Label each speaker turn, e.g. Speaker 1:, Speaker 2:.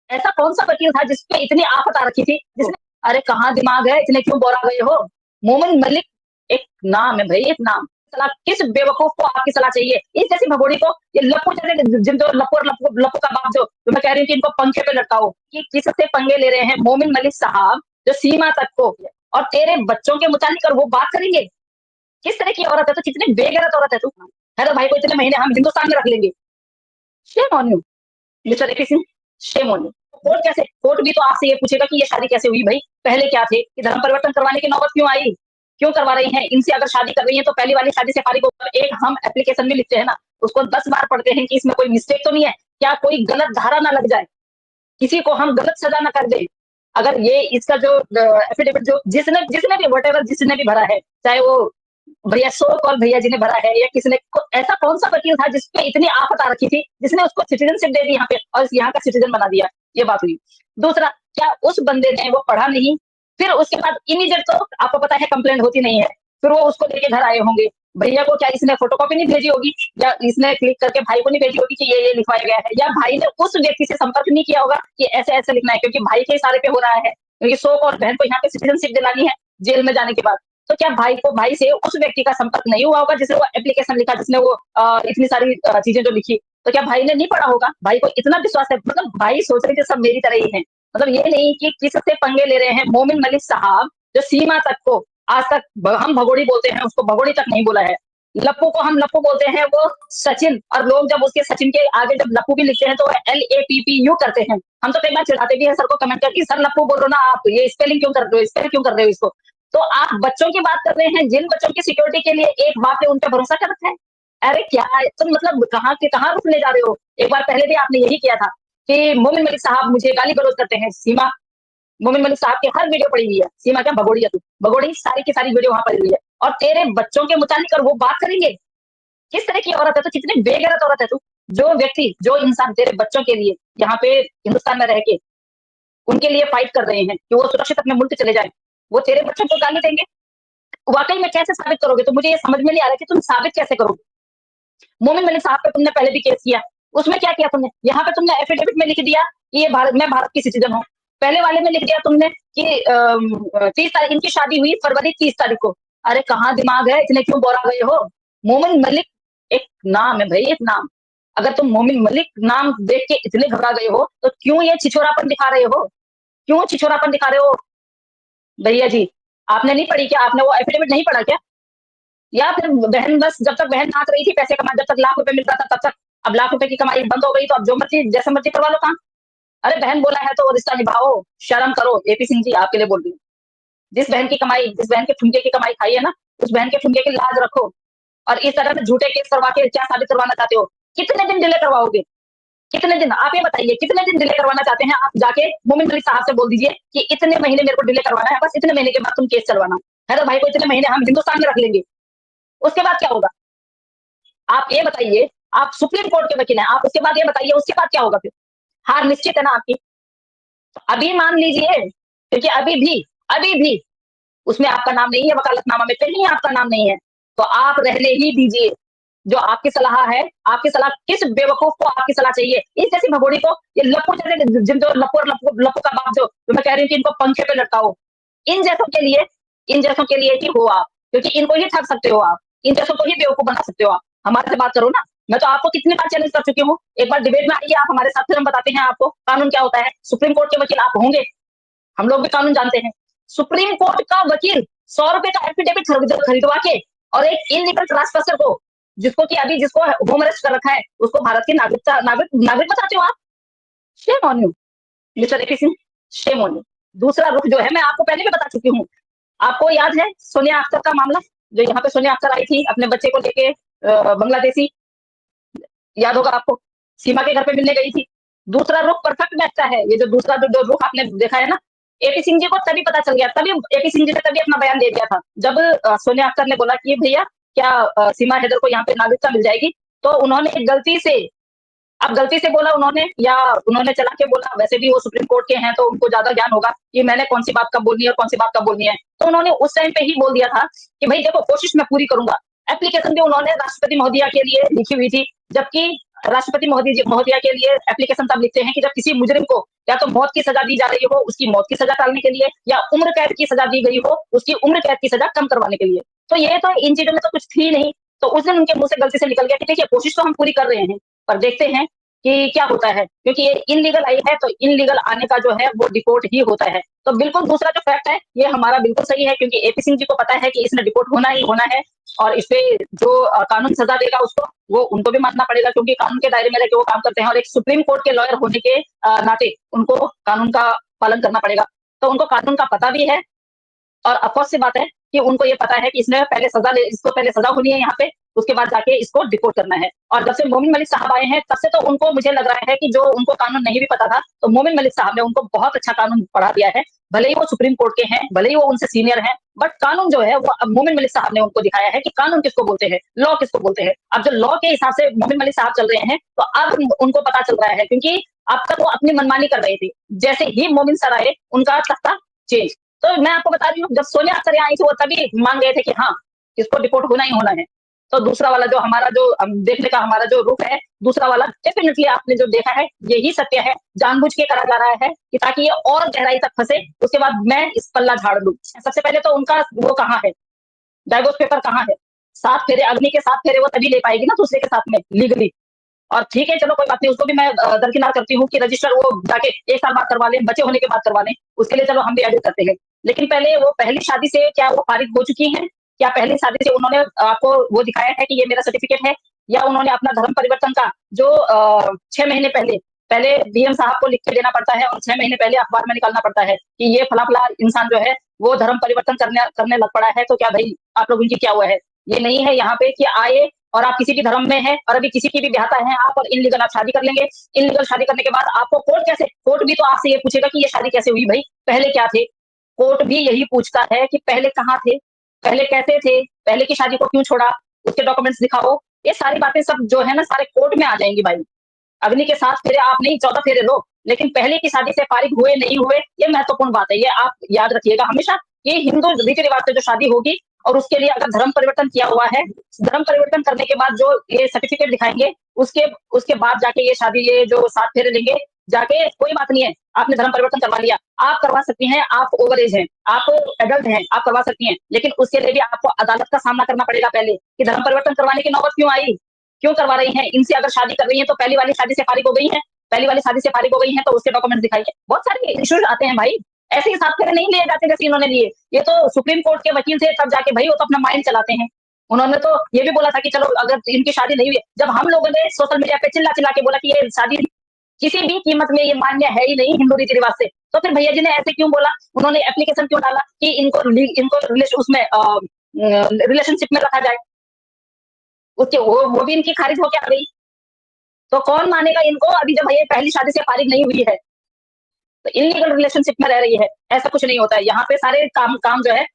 Speaker 1: ऐसा कौन सा वकील था जिसपे इतनी आफत आ रखी थी जिसने अरे कहाँ दिमाग है, इतने क्यों बोरा गए हो? मोमिन मलिक एक नाम है भाई, एक नाम। सलाह किस बेवकूफ को आपकी सलाह चाहिए? इस जैसी भगोड़ी को, ये लप्पू जैसे जिन जो लप्पू और लप्पू लप्पू का बाप जो मैं कह रही हूँ कि इनको पंखे पे लटकाओ, कि किससे पंगे ले रहे हैं मोमिन मलिक साहब, जो सीमा तक को और तेरे बच्चों के मुतालिक और वो बात करेंगे। किस तरह की औरत है तू? कितनी बेगैरत औरत है तू? हेलो भाई को इतने महीने हम हिंदुस्तान में रख लेंगे। Shame on you mister AP Singh, shame on you. Court भी तो आपसे ये पूछेगा कि ये शादी कैसे हुई भाई, पहले क्या थे, कि धर्म परिवर्तन करवाने की नौबत क्यों आई, क्यों करवा रही हैं? इनसे अगर शादी कर रही है तो पहली वाली शादी से फारिग होकर एक हम एप्लीकेशन में लिखते हैं ना, उसको 10 बार पढ़ते हैं कि इसमें कोई मिस्टेक तो नहीं है, क्या कोई गलत धारा ना लग जाए, किसी को हम गलत सजा ना कर दें। अगर ये इसका जो एफिडेविट जो जिसने जिसने भी वट एवर जिसने भी भरा है, चाहे वो भैया सो कॉल भैया जी ने भरा है या किसी ने ऐसा कौन सा वकील था जिसपे इतनी आफत आ रखी थी जिसने उसको सिटीजनशिप दे दी यहाँ पे और यहाँ का सिटीजन बना दिया? ये बात हुई। दूसरा, क्या उस बंदे ने वो पढ़ा नहीं? फिर उसके बाद इमीडिएट तो आपको पता है कंप्लेंट होती नहीं है, फिर वो उसको लेके घर आए होंगे। भैया को क्या इसने फोटोकॉपी नहीं भेजी होगी, या इसने क्लिक करके भाई को नहीं भेजी होगी कि ये लिखवाया गया है, या भाई ने उस व्यक्ति से संपर्क नहीं किया होगा कि ऐसे ऐसे लिखना है, क्योंकि भाई के इशारे पे हो रहा है, क्योंकि शो और बहन को यहाँ पे सिटीजनशिप दिलानी है जेल में जाने के बाद। तो क्या भाई से उस व्यक्ति का संपर्क नहीं हुआ होगा जिसने वो एप्लीकेशन लिखा, जिसने वो इतनी सारी चीजें जो लिखी? तो क्या भाई ने नहीं पढ़ा होगा? भाई को इतना विश्वास है, मतलब भाई सोच रहे थे सब मेरी तरह ही है। मतलब ये नहीं कि किससे पंगे ले रहे हैं मोमिन मलिक साहब, जो सीमा तक को आज तक हम भगोड़ी बोलते हैं, उसको भगोड़ी तक नहीं बोला है। लप्पू को हम लप्पू बोलते हैं, वो सचिन, और लोग जब उसके सचिन के आगे जब लप्पू भी लिखते हैं तो LAPPU करते हैं। हम तो कई बार चिढ़ाते भी हैं सर को कमेंट करके, सर लप्पू बोल रहे हो ना आप, ये स्पेलिंग क्यों कर रहे हो, स्पेल क्यों कर रहे हो इसको? तो आप बच्चों की बात कर रहे हैं, जिन बच्चों की सिक्योरिटी के लिए एक बाप ने उन पर भरोसा कर रखा है। अरे क्या है तुम, मतलब कहाँ के कहाँ रुक ले जा रहे हो? एक बार पहले भी आपने यही किया था कि मोमिन मलिक साहब मुझे गाली गलौज करते हैं। सीमा, मोमिन मलिक साहब की हर वीडियो पड़ी हुई है। सीमा क्या भगोड़ी है तू? भगोड़ी सारी की सारी वीडियो वहां पड़ी हुई है, और तेरे बच्चों के मुतालिक और वो बात करेंगे। किस तरह की औरत है तो? कितनी बेगैरत औरत है तू? जो व्यक्ति, जो इंसान तेरे बच्चों के लिए यहाँ पे हिंदुस्तान में रह के उनके लिए फाइट कर रहे हैं कि वो सुरक्षित अपने मुल्क चले जाए, वो तेरे बच्चों को गाली देंगे? वाकई में कैसे साबित करोगे? तो मुझे ये समझ में नहीं आ रहा कि तुम साबित कैसे करोगे। मोमिन मलिक साहब पे तुमने पहले भी केस किया, उसमें क्या किया तुमने? यहाँ पे तुमने एफिडेविट में लिख दिया कि ये मैं भारत की सिटीजन हूँ। पहले वाले में लिख दिया तुमने कि 30 तारीख इनकी शादी हुई, फरवरी 30 तारीख को। अरे कहाँ दिमाग है, इतने क्यों बोरा गए हो? मोमिन मलिक एक नाम है भाई, एक नाम। अगर तुम मोमिन मलिक नाम देख के इतने घबरा गए हो तो क्यों ये छिछोरापन दिखा रहे हो? क्यों छिछोरापन दिखा रहे हो? भैया जी, आपने नहीं पढ़ी क्या? आपने वो एफिडेविट नहीं पढ़ा क्या? या फिर बहन बस जब तक बहन नाच रही थी पैसे कमा, जब तक लाख रुपए मिल रहा था तब तक, अब लाख रुपए की कमाई बंद हो गई तो अब जो मर्जी जैसे मर्जी करवा लो काम। अरे बहन बोला है तो वो रिश्ता निभाओ, शर्म करो। एपी सिंह जी आपके लिए बोल रही हूँ, जिस बहन की कमाई, जिस बहन के ठुमके की कमाई खाई है ना, उस बहन के ठुमके की लाज रखो। और इस तरह से झूठे केस करवा के क्या साबित करवाना चाहते हो? कितने दिन डिले करवाओगे? कितने दिन? आप ये बताइए, कितने दिन डिले करवाना चाहते हैं? आप जाके मोमिन मलिक साहब से बोल दीजिए कि इतने महीने मेरे को डिले करवाना है, बस इतने महीने के बाद तुम केस चलवाना। है तो भाई को इतने महीने हम हिंदुस्तान में रख लेंगे, उसके बाद क्या होगा? आप ये बताइए, आप सुप्रीम कोर्ट के वकील हैं, आप उसके बाद ये बताइए उसके बाद क्या होगा फिर? हार निश्चित है ना आपकी? अभी मान लीजिए, क्योंकि अभी भी उसमें आपका नाम नहीं है, वकालतनामा में कहीं आपका नाम नहीं है, तो आप रहने ही दीजिए। जो आपकी सलाह है, आपकी सलाह किस बेवकूफ को आपकी सलाह चाहिए? इस जैसी भगोड़ी को, ये लप्पू जैसे जिन जो लप्पू और लप्पू का बाप जो मैं कह रही हूँ कि इनको पंखे पे लटकाओ। इन जैसों के लिए, इन जैसों के लिए ही हो आप, क्योंकि इनको ही ठग सकते हो आप, इन जैसों को ही बेवकूफ बना सकते हो आप। हमारे से बात करो ना, मैं तो आपको कितनी बार चैलेंज कर चुकी हूँ, एक बार डिबेट में आइए आप हमारे साथ, फिर हम बताते हैं आपको कानून क्या होता है। सुप्रीम कोर्ट के वकील आप होंगे, हम लोग भी कानून जानते हैं। सुप्रीम कोर्ट का वकील 100 रुपए का एफिडेविट खरीदवा के और एक इनलीगल ट्रांसफर को, जिसको कि अभी जिसको होम अरेस्ट कर रखा है, उसको भारत की नागरिक बताते हो आप? Shame on you mister AP Singh, shame on you. दूसरा रुख जो है मैं आपको पहले भी बता चुकी हूँ। आपको याद है सोनिया अख्तर का मामला, जो यहाँ पे सोनिया अख्तर आई थी अपने बच्चे को लेके, बांग्लादेशी, याद होगा आपको, सीमा के घर पे मिलने गई थी। दूसरा रुख परफेक्ट बैठता है, ये जो दूसरा जो रुख आपने देखा है ना, एपी सिंह जी को तभी पता चल गया, तभी एपी सिंह जी ने तभी अपना बयान दे दिया था जब सोनिया अख्तर ने बोला कि भैया क्या सीमा हैदर को यहाँ पे नागरिकता मिल जाएगी? तो उन्होंने गलती से, अब गलती से बोला उन्होंने या उन्होंने चला के बोला, वैसे भी वो सुप्रीम कोर्ट के हैं तो उनको ज्यादा ज्ञान होगा कि मैंने कौन सी बात कब बोलनी है और कौन सी बात कब बोलनी है। तो उन्होंने उस टाइम पे ही बोल दिया था कि भाई देखो कोशिश मैं पूरी करूंगा। एप्लीकेशन भी उन्होंने राष्ट्रपति महोदया के लिए लिखी हुई थी, जबकि राष्ट्रपति महोदया के लिए एप्लीकेशन तब लिखते हैं कि जब किसी मुजरिम को या तो मौत की सजा दी जा रही हो, उसकी मौत की सजा टालने के लिए, या उम्र कैद की सजा दी गई हो, उसकी उम्र कैद की सजा कम करवाने के लिए। तो ये तो इन चीजों में तो कुछ थी नहीं। तो उस दिन उनके मुंह से गलती से निकल गया कि देखिए कोशिश तो हम पूरी कर रहे हैं, पर देखते हैं कि क्या होता है, क्योंकि ये इनलीगल आई है, तो इनलीगल आने का जो है वो डिपोर्ट ही होता है। तो बिल्कुल दूसरा जो फैक्ट है ये हमारा बिल्कुल सही है, क्योंकि एपी सिंह जी को पता है कि इसने डिपोर्ट होना ही होना है, और इस पे जो कानून सजा देगा उसको, वो उनको भी मानना पड़ेगा, क्योंकि कानून के दायरे में रहकर वो काम करते हैं, और एक सुप्रीम कोर्ट के लॉयर होने के नाते उनको कानून का पालन करना पड़ेगा। तो उनको कानून का पता भी है, और अफसोस सी बात है कि उनको ये पता है कि इसने पहले इसको पहले सजा होनी है यहाँ पे, उसके बाद जाके इसको डिपोर्ट करना है। और जब से मोमिन मलिक साहब आए हैं तब से तो उनको, मुझे लग रहा है कि जो उनको कानून नहीं भी पता था, तो मोमिन मलिक साहब ने उनको बहुत अच्छा कानून पढ़ा दिया है। भले ही वो सुप्रीम कोर्ट के हैं, भले ही वो उनसे सीनियर हैं, बट कानून जो है वो अब मोमिन मलिक साहब ने उनको दिखाया है कि कानून किसको बोलते हैं, लॉ किसको बोलते हैं। अब जो लॉ के हिसाब से मोमिन मलिक साहब चल रहे हैं, तो अब उनको पता चल रहा है, क्योंकि अब तक वो अपनी मनमानी कर रहे थे। जैसे ही मोमिन सर आए, उनका तख्ता चेंज। तो मैं आपको बता रही हूँ, जब सोनिया अख्तर यहाँ आई थी, वो तभी मान गए थे कि हाँ, इसको डिपोर्ट होना ही होना है। तो दूसरा वाला जो हमारा जो देखने का हमारा जो रुख है, दूसरा वाला डेफिनेटली आपने जो देखा है यही सत्य है, जानबूझ के करा जा रहा है कि ताकि ये और गहराई तक फंसे, उसके बाद मैं इस पल्ला झाड़ दूं। सबसे पहले तो उनका वो कहाँ है, डाइवोर्स पेपर कहाँ है? 7 फेरे, अग्नि के 7 फेरे वो तभी ले पाएगी ना दूसरे के साथ में लीगली। और ठीक है, चलो कोई बात नहीं, उसको भी मैं दरकिनार करती हूँ कि रजिस्टर वो जाके 1 साल बाद करवा लें, बच्चे होने के बाद करवा लें, उसके लिए चलो हम भी एडिट करते हैं। लेकिन पहले वो पहली शादी से क्या वो फारिग हो चुकी हैं? क्या पहली शादी से उन्होंने आपको वो दिखाया है कि ये मेरा सर्टिफिकेट है? या उन्होंने अपना धर्म परिवर्तन का जो 6 महीने पहले पहले डीएम साहब को लिख के देना पड़ता है, और 6 महीने पहले अखबार में निकालना पड़ता है कि ये फला-फला इंसान जो है वो धर्म परिवर्तन करने करने लग पड़ा है, तो क्या भई आप लोगों की क्या हुआ है? ये नहीं है यहाँ पे कि आए और आप किसी भी धर्म में हैं, और अभी किसी की भी ब्याहता है आप, और इनलीगल आप शादी कर लेंगे। इनलीगल शादी करने के बाद आपको कोर्ट भी तो आपसे ये पूछेगा कि ये शादी कैसे हुई भाई, पहले क्या थे? कोर्ट भी यही पूछता है कि पहले कहाँ थे, पहले कैसे थे, पहले की शादी को क्यों छोड़ा, उसके डॉक्यूमेंट्स दिखाओ। ये सारी बातें सब जो है ना सारे कोर्ट में आ जाएंगी भाई। अग्नि के 7 फेरे आप नहीं, 14 फेरे लो, लेकिन पहले की शादी से फारिग हुए नहीं हुए, ये महत्वपूर्ण बात है। ये आप याद रखिएगा हमेशा कि हिंदू रीति रिवाज से जो शादी होगी, और उसके लिए अगर धर्म परिवर्तन किया हुआ है, धर्म परिवर्तन करने के बाद जो ये सर्टिफिकेट दिखाएंगे, उसके उसके बाद जाके ये शादी, ये जो 7 फेरे लेंगे, जाके कोई बात नहीं है, आपने धर्म परिवर्तन करवा लिया, आप करवा सकती हैं, आप ओवर एज हैं, आप एडल्ट हैं, आप करवा सकती हैं, लेकिन उसके लिए भी आपको अदालत का सामना करना पड़ेगा पहले, कि धर्म परिवर्तन करवाने की नौबत क्यों आई, क्यों करवा रही हैं? इनसे अगर शादी कर रही हैं तो पहली वाली शादी से फारिग हो गई हैं, पहली वाली शादी से फारिग हो गई हैं, तो उसके डॉक्यूमेंट्स दिखाइए। बहुत सारे इश्यूज आते हैं भाई, ऐसे ही 7 फेरे नहीं लिए जाते जैसे इन्होंने लिए। ये तो सुप्रीम कोर्ट के वकील थे, तब जाके भाई वो तो अपना माइंड चलाते हैं। उन्होंने तो ये भी बोला था कि चलो अगर इनकी शादी नहीं हुई है, जब हम लोगों ने सोशल मीडिया पे चिल्ला चिल्ला के बोला कि ये शादी किसी भी कीमत में ये मान्य है ही नहीं हिंदू रीति रिवाज से, तो फिर भैया जी ने ऐसे क्यों बोला? उन्होंने एप्लीकेशन क्यों डाला कि इनको उसमें रिलेशनशिप में रखा जाए? उसके वो भी इनकी खारिज होके आ गई। तो कौन मानेगा इनको, अभी जब ये पहली शादी से फारिग नहीं हुई है, तो इनलीगल रिलेशनशिप में रह रही है। ऐसा कुछ नहीं होता है, यहाँ पे सारे काम काम जो है